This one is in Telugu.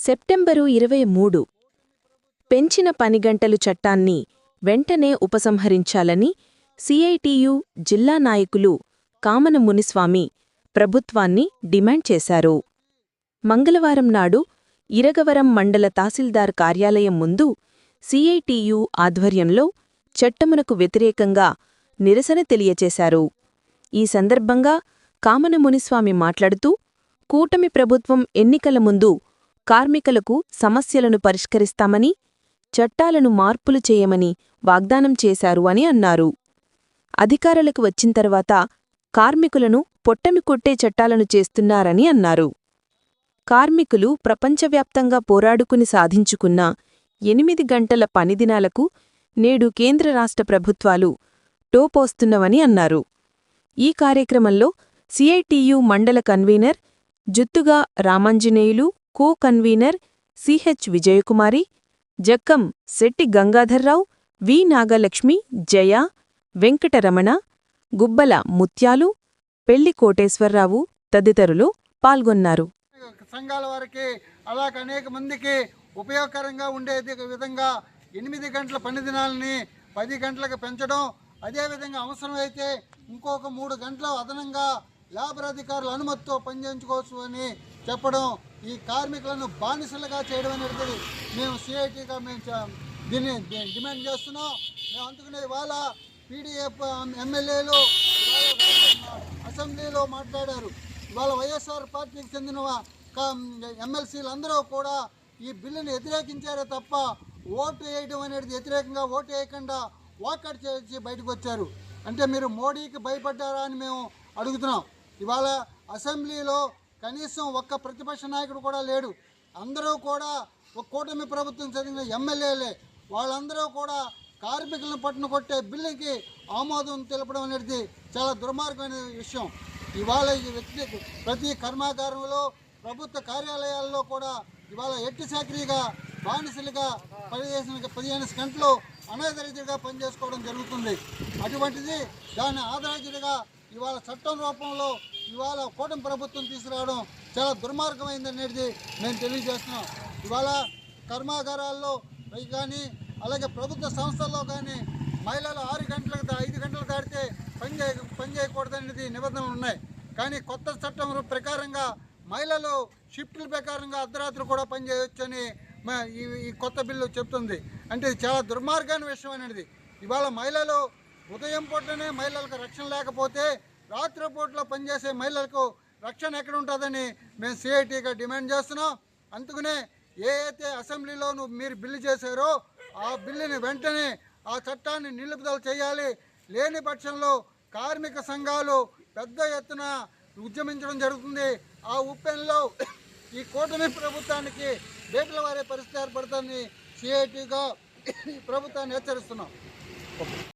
సెప్టెంబరు 23 పెంచిన పనిగంటలు చట్టాన్ని వెంటనే ఉపసంహరించాలని సిఐటియు జిల్లా నాయకులు కామన మునిస్వామి ప్రభుత్వాన్ని డిమాండ్ చేశారు. మంగళవారం నాడు ఇరగవరం మండల తహసీల్దార్ కార్యాలయం ముందు సిఐటియు ఆధ్వర్యంలో చట్టమునకు వ్యతిరేకంగా నిరసన తెలియచేశారు. ఈ సందర్భంగా కామన మునిస్వామి మాట్లాడుతూ, కూటమి ప్రభుత్వం ఎన్నికల ముందు కార్మికులకు సమస్యలను పరిష్కరిస్తామని, చట్టాలను మార్పులు చేయమని వాగ్దానం చేశారు అని అన్నారు. అధికారులకు వచ్చిన తర్వాత కార్మికులను పొట్టమికొట్టే చట్టాలను చేస్తున్నారని అన్నారు. కార్మికులు ప్రపంచవ్యాప్తంగా పోరాడుకుని సాధించుకున్న 8 గంటల పనిదినాలకు నేడు కేంద్ర రాష్ట్ర ప్రభుత్వాలు టోపోస్తున్నవని అన్నారు. ఈ కార్యక్రమంలో సిఐటియు మండల convener జుత్తుగా Ramanjaneyulu, co-convener CH Vijayakumari, Jakkam Shetty Gangadhar Rao, వి నాగలక్ష్మి, జయ, వెంకటరమణ, గుబ్బల ముత్యాలు, పెళ్లి కోటేశ్వరరావు తదితరులు పాల్గొన్నారు. సంఘాల వారికి అలాగే అనేక మందికి ఉపయోగకరంగా ఉండేది విధంగా 8 గంటల పని దినాలని 10 గంటలకు పెంచడం, అదేవిధంగా అవసరమైతే ఇంకొక 3 గంటలు అదనంగా లేబర్ అధికారుల అనుమతితో పనిచేయించుకోవచ్చు అని చెప్పడం, ఈ కార్మికులను బానిసలుగా చేయడం అనేది మేము సిఐటిగా దీన్ని డిమాండ్ చేస్తున్నాం. మేము అందుకనే ఇవాళ పీడీఎఫ్ ఎమ్మెల్యేలు అసెంబ్లీలో మాట్లాడారు. ఇవాళ వైఎస్ఆర్ పార్టీకి చెందిన ఎమ్మెల్సీలు అందరూ కూడా ఈ బిల్లుని వ్యతిరేకించారే తప్ప ఓటు వేయడం అనేది వ్యతిరేకంగా ఓటు వేయకుండా వాకౌట్ చేసి బయటకు వచ్చారు. అంటే మీరు మోడీకి భయపడ్డారా అని మేము అడుగుతున్నాం. ఇవాళ అసెంబ్లీలో కనీసం ఒక్క ప్రతిపక్ష నాయకుడు కూడా లేడు. అందరూ కూడా ఒక కూటమి ప్రభుత్వం చదివిన ఎమ్మెల్యేలే. వాళ్ళందరూ కూడా కార్మికులను పట్టును కొట్టే బిల్లుకి ఆమోదం తెలపడం అనేది చాలా దుర్మార్గమైన విషయం. ఇవాళ ఈ వ్యక్తి ప్రతి కర్మాగారంలో, ప్రభుత్వ కార్యాలయాల్లో కూడా ఇవాళ ఎట్టి చాకరీగా బానిసలుగా పనిచేసిన 15 గంటలు అనాథరితిగా పనిచేసుకోవడం జరుగుతుంది. అటువంటిది దాన్ని ఆధారితగా ఇవాళ చట్టం రూపంలో ఇవాళ కూటమి ప్రభుత్వం తీసుకురావడం చాలా దుర్మార్గమైందనేది మేము తెలియజేస్తున్నాం. ఇవాళ కర్మాగారాల్లో అలాగే ప్రభుత్వ సంస్థల్లో కానీ మహిళలు 6 గంటలకు 5 గంటలు దాటితే పని చేయకూడదనేది నిబంధనలు ఉన్నాయి. కానీ కొత్త చట్టం ప్రకారంగా మహిళలు షిఫ్టుల ప్రకారంగా అర్ధరాత్రి కూడా పనిచేయొచ్చని ఈ కొత్త బిల్లు చెప్తుంది. అంటే ఇది చాలా దుర్మార్గమైన విషయం అనేది. ఇవాళ మహిళలు ఉదయం పూటనే మహిళలకు రక్షణ లేకపోతే రాత్రిపూటలో పనిచేసే మహిళలకు రక్షణ ఎక్కడ ఉంటుందని మేము సిఐటిగా డిమాండ్ చేస్తున్నాం. అందుకనే అయితే అసెంబ్లీలో మీరు బిల్లు చేశారో ఆ బిల్లుని వెంటనే ఆ చట్టాన్ని నిలుపుదల చేయాలి. లేని పక్షంలో కార్మిక సంఘాలు పెద్ద ఎత్తున ఉద్యమించడం జరుగుతుంది. ఆ ఉప్పెన్లో ఈ కూటమి ప్రభుత్వానికి డేట్ల వారే పరిస్థితి ఏర్పడుతుందని సిఐటిగా ప్రభుత్వాన్ని హెచ్చరిస్తున్నాం.